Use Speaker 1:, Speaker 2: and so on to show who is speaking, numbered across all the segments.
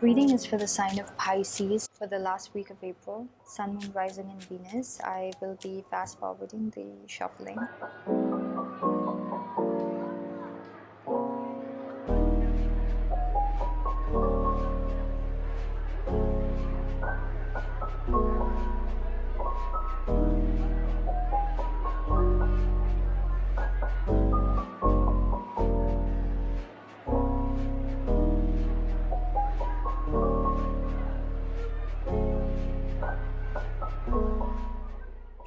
Speaker 1: Reading is for the sign of Pisces for the last week of April, Sun, Moon, Rising, and Venus. I will be fast forwarding the shuffling.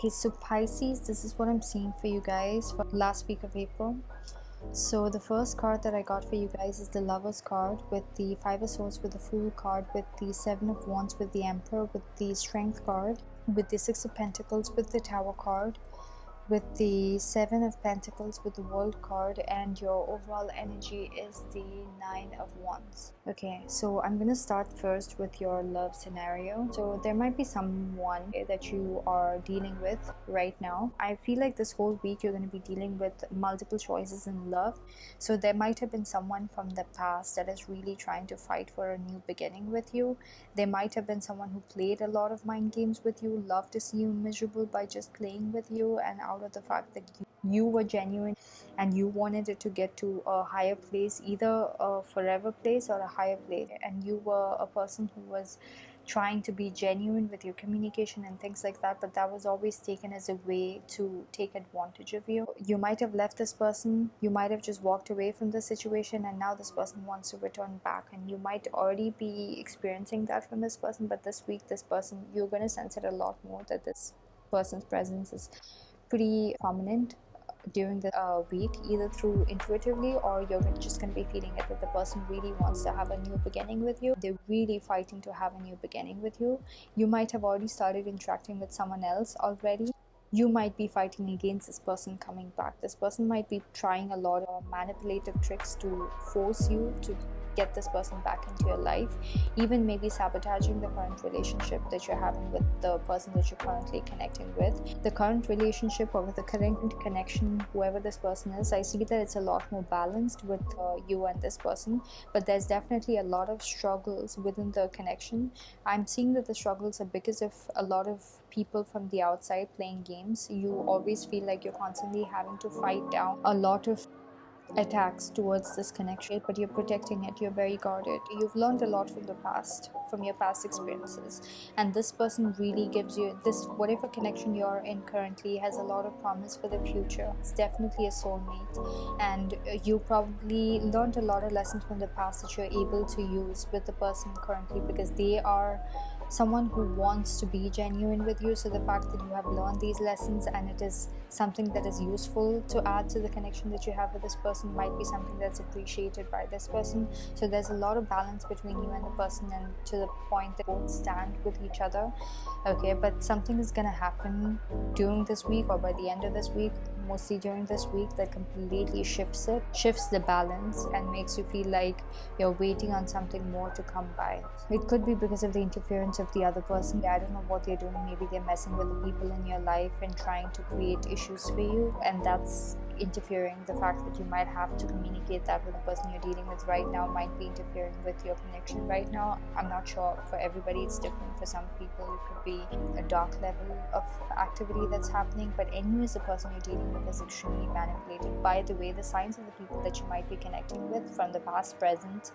Speaker 1: Okay, so Pisces, this is what I'm seeing for you guys for last week of April. So the first card that I got for you guys is the Lovers card with the Five of Swords, with the Fool card, with the Seven of Wands, with the Emperor, with the Strength card, with the Six of Pentacles, with the Tower card, with the Seven of Pentacles, with the World card, and your overall energy is the Nine of Wands. Okay, so I'm gonna start first with your love scenario. So there might be someone that you are dealing with right now. I feel like this whole week you're gonna be dealing with multiple choices in love. So there might have been someone from the past that is really trying to fight for a new beginning with you. There might have been someone who played a lot of mind games with you, loved to see you miserable by just playing with you, and out of the fact that you were genuine and you wanted it to get to a higher place, either a forever place or a higher place, and you were a person who was trying to be genuine with your communication and things like that, but that was always taken as a way to take advantage of you. You might have left this person, you might have just walked away from the situation, and now this person wants to return back, and you might already be experiencing that from this person, but this week this person, you're going to sense it a lot more, that this person's presence is pretty prominent during the week, either through intuitively, or you're just going to be feeling it, that the person really wants to have a new beginning with you. They're really fighting to have a new beginning with you. You might have already started interacting with someone else already. You might be fighting against this person coming back. This person might be trying a lot of manipulative tricks to force you to get this person back into your life, even maybe sabotaging the current relationship that you're having with the person that you're currently connecting with. The current relationship, or with the current connection, whoever this person is, I see that it's a lot more balanced with you and this person, but there's definitely a lot of struggles within the connection. I'm seeing that the struggles are because of a lot of people from the outside playing games. You always feel like you're constantly having to fight down a lot of attacks towards this connection, but you're protecting it, you're very guarded. You've learned a lot from the past, from your past experiences, and this person really gives you this, whatever connection you're in currently has a lot of promise for the future. It's definitely a soulmate, and you probably learned a lot of lessons from the past that you're able to use with the person currently, because they are someone who wants to be genuine with you. So the fact that you have learned these lessons and it is something that is useful to add to the connection that you have with this person might be something that's appreciated by this person. So there's a lot of balance between you and the person, and to the point that both stand with each other. Okay, but something is gonna happen during this week, or by the end of this week, mostly during this week, that completely shifts the balance, and makes you feel like you're waiting on something more to come by. It could be because of the interference of the other person. I don't know what they're doing. Maybe they're messing with the people in your life and trying to create issues for you, and that's interfering. The fact that you might have to communicate that with the person you're dealing with right now might be interfering with your connection right now. I'm not sure, for everybody it's different. For some people it could be a dark level of activity that's happening, but anyways, the person you're dealing with is extremely manipulated. By the way, the signs of the people that you might be connecting with from the past, present,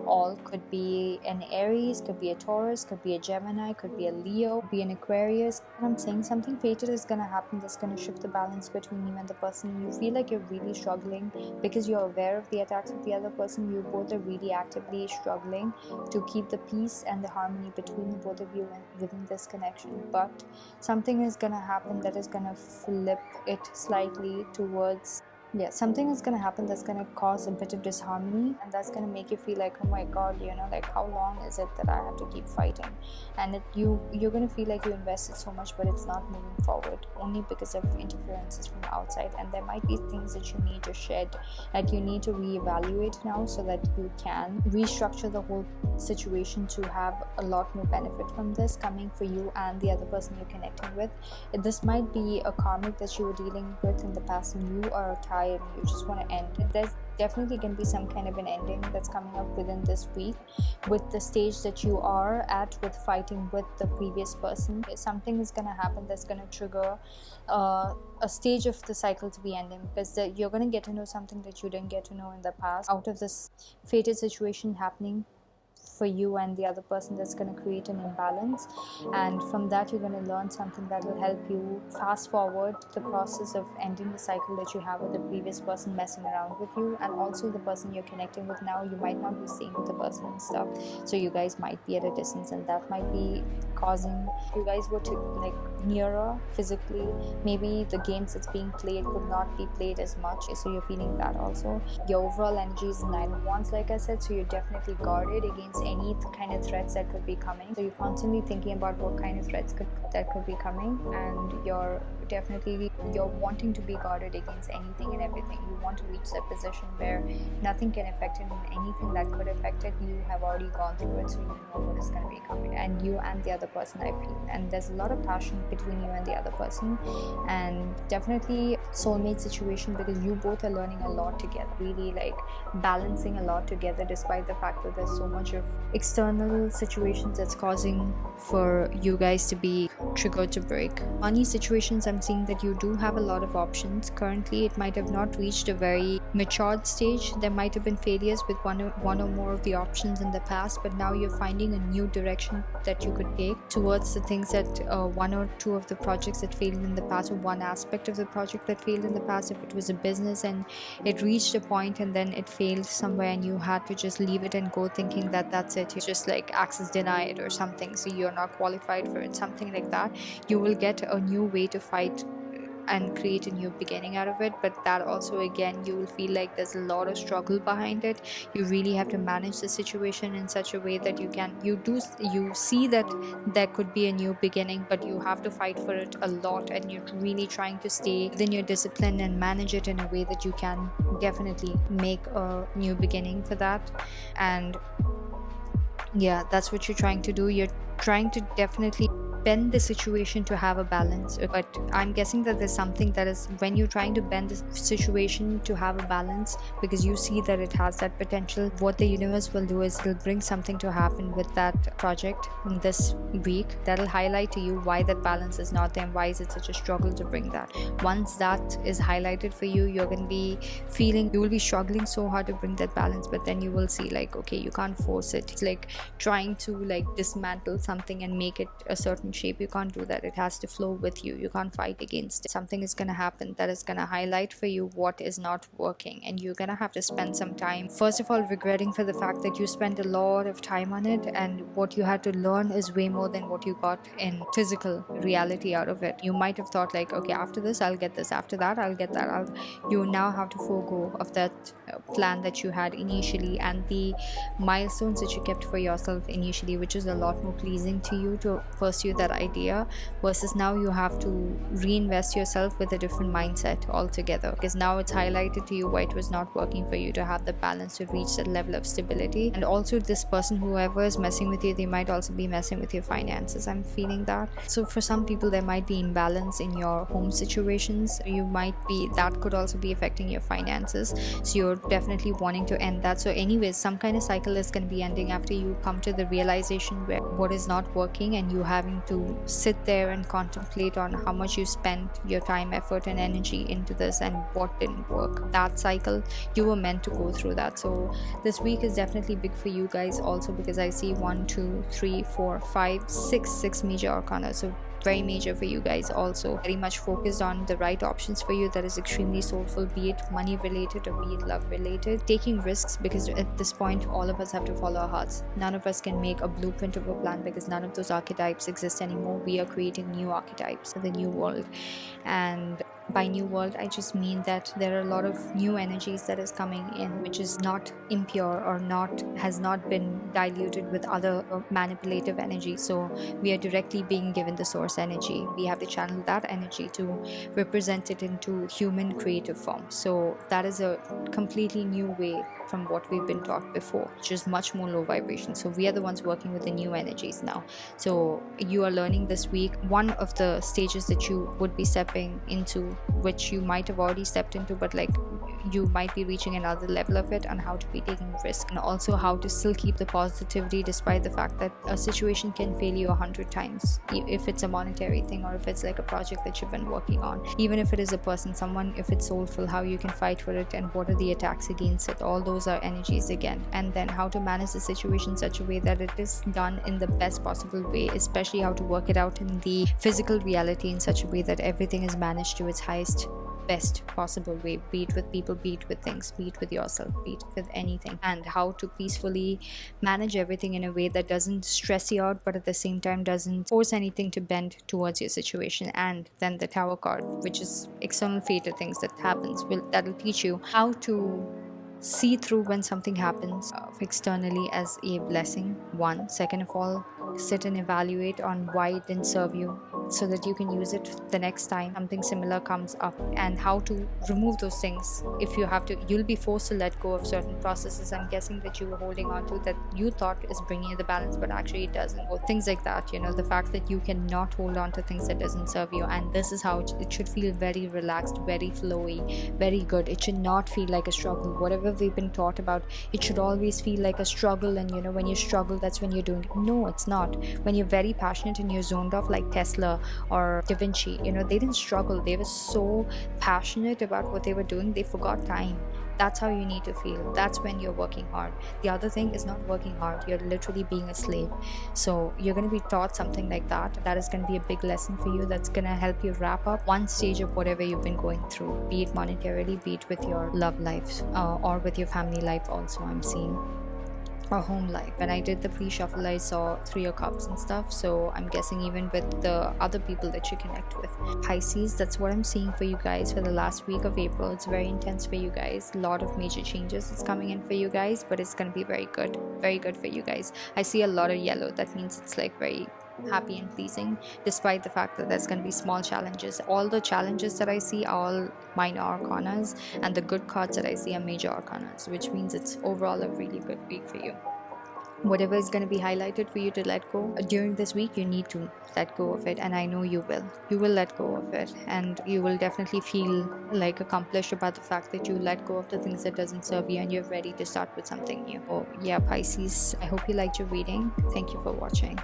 Speaker 1: all could be an Aries, could be a Taurus, could be a Gemini, could be a Leo, could be an Aquarius. And I'm saying something fatal is going to happen that's going to shift the balance between you and the person. You feel like you're really struggling because you're aware of the attacks of the other person. You both are really actively struggling to keep the peace and the harmony between the both of you within this connection, but something is going to happen that is going to flip it slightly towards, something is going to happen that's going to cause a bit of disharmony, and that's going to make you feel like, oh my god, like how long is it that I have to keep fighting? And you're going to feel like you invested so much, but it's not moving forward, only because of interferences from outside. And there might be things that you need to shed, that you need to reevaluate now, so that you can restructure the whole situation to have a lot more benefit from this coming for you and the other person you're connecting with. This might be a karmic that you were dealing with in the past, and you are tired and you just want to end it. There's definitely going to be some kind of an ending that's coming up within this week with the stage that you are at with fighting with the previous person. Something is going to happen that's going to trigger a stage of the cycle to be ending, because you're going to get to know something that you didn't get to know in the past out of this fated situation happening for you and the other person. That's going to create an imbalance, and from that you're going to learn something that will help you fast forward the process of ending the cycle that you have with the previous person messing around with you. And also the person you're connecting with now, you might not be seeing the person and stuff, so you guys might be at a distance, and that might be causing you guys were to like nearer physically. Maybe the games that's being played could not be played as much, so you're feeling that also. Your overall energy is 9 of Wands, like I said, so you're definitely guarded against any kind of threats that could be coming. So you're constantly thinking about what kind of threats that could be coming, and you're wanting to be guarded against anything and everything. You want to reach that position where nothing can affect it, and anything that could affect it, you have already gone through it, so you know what is going to be coming. And you and the other person, I feel, and there's a lot of passion between you and the other person, and definitely soulmate situation, because you both are learning a lot together, really like balancing a lot together, despite the fact that there's so much of external situations that's causing for you guys to be triggered to break. Money situations, I'm seeing that you do have a lot of options currently. It might have not reached a very matured stage. There might have been failures with one or more of the options in the past, but now you're finding a new direction that you could take towards the things that one or two of the projects that failed in the past, or one aspect of the project that failed in the past. If it was a business and it reached a point and then it failed somewhere and you had to just leave it and go thinking that that's it, you just like access denied or something, so you're not qualified for it, something like that, you will get a new way to fight and create a new beginning out of it. But that also, again, you will feel like there's a lot of struggle behind it. You really have to manage the situation in such a way that you see that there could be a new beginning, but you have to fight for it a lot, and you're really trying to stay within your discipline and manage it in a way that you can definitely make a new beginning for that. And yeah, that's what you're trying to do. You're trying to definitely bend the situation to have a balance, but I'm guessing that there's something that is, when you're trying to bend the situation to have a balance, because you see that it has that potential, what the universe will do is it'll bring something to happen with that project in this week that'll highlight to you why that balance is not there and why is it such a struggle to bring that. Once that is highlighted for you, you're going to be feeling, you will be struggling so hard to bring that balance, but then you will see like, okay, you can't force it. It's like trying to like dismantle something and make it a certain shape. You can't do that. It has to flow with you. You can't fight against it. Something is going to happen that is going to highlight for you what is not working, and you're going to have to spend some time, first of all, regretting for the fact that you spent a lot of time on it, and what you had to learn is way more than what you got in physical reality out of it. You might have thought like, okay, after this I'll get this, after that I'll get that. You now have to forego of that plan that you had initially, and the milestones that you kept for yourself initially, which is a lot more pleasing to you to pursue that idea, versus now you have to reinvest yourself with a different mindset altogether, because now it's highlighted to you why it was not working for you to have the balance to reach that level of stability. And also this person, whoever is messing with you, they might also be messing with your finances. I'm feeling that. So for some people there might be imbalance in your home situations. You might be, that could also be affecting your finances, so you're definitely wanting to end that. So anyways, some kind of cycle is going to be ending after you come to the realization where what is not working, and you having to sit there and contemplate on how much you spent your time, effort and energy into this and what didn't work. That cycle, you were meant to go through that. So this week is definitely big for you guys also, because I see 1 2 3 4 5 6 major arcana. So very major for you guys also. Very much focused on the right options for you that is extremely soulful, be it money related or be it love related. Taking risks, because at this point all of us have to follow our hearts. None of us can make a blueprint of a plan, because none of those archetypes exist anymore. We are creating new archetypes for the new world. And by new world, I just mean that there are a lot of new energies that is coming in, which is not impure or has not been diluted with other manipulative energy. So we are directly being given the source energy. We have to channel that energy to represent it into human creative form. So that is a completely new way from what we've been taught before, which is much more low vibration. So we are the ones working with the new energies now. So you are learning this week one of the stages that you would be stepping into, which you might have already stepped into, but like you might be reaching another level of it, on how to be taking risk, and also how to still keep the positivity despite the fact that a situation can fail you 100 times, if it's a monetary thing or if it's like a project that you've been working on, even if it is a person, someone, if it's soulful, how you can fight for it and what are the attacks against it. All those are energies again. And then how to manage the situation in such a way that it is done in the best possible way, especially how to work it out in the physical reality in such a way that everything is managed to its highest best possible way, be it with people, be it with things, be it with yourself, be it with anything, and how to peacefully manage everything in a way that doesn't stress you out, but at the same time doesn't force anything to bend towards your situation. And then the Tower card, which is external fated things that happens, that'll teach you how to see through when something happens externally as a blessing. One, second of all, sit and evaluate on why it didn't serve you, so that you can use it the next time something similar comes up, and how to remove those things. If you have to, you'll be forced to let go of certain processes, I'm guessing, that you were holding on to, that you thought is bringing you the balance, but actually it doesn't, or things like that. The fact that you cannot hold on to things that doesn't serve you, and this is how it should feel: very relaxed, very flowy, very good. It should not feel like a struggle. Whatever we've been taught about, it should always feel like a struggle, and when you struggle, that's when you're doing it. No, it's not. When you're very passionate and you're zoned off, like Tesla or Da Vinci, they didn't struggle. They were so passionate about what they were doing, they forgot time. That's how you need to feel. That's when you're working hard. The other thing is not working hard. You're literally being a slave. So you're going to be taught something like that. That is going to be a big lesson for you. That's going to help you wrap up one stage of whatever you've been going through, be it monetarily, be it with your love life, or with your family life also, I'm seeing, or home life. When I did the pre-shuffle, I saw 3 of Cups and stuff, so I'm guessing even with the other people that you connect with. Pisces, that's what I'm seeing for you guys for the last week of April. It's very intense for you guys. A lot of major changes is coming in for you guys, but it's going to be very good for you guys. I see a lot of yellow. That means it's like very happy and pleasing, despite the fact that there's going to be small challenges. All the challenges that I see are all minor arcanas, and the good cards that I see are major arcanas, which means it's overall a really good week for you. Whatever is going to be highlighted for you to let go during this week, you need to let go of it, and I know you will let go of it, and you will definitely feel like accomplished about the fact that you let go of the things that doesn't serve you, and you're ready to start with something new. Oh yeah, Pisces, I hope you liked your reading. Thank you for watching.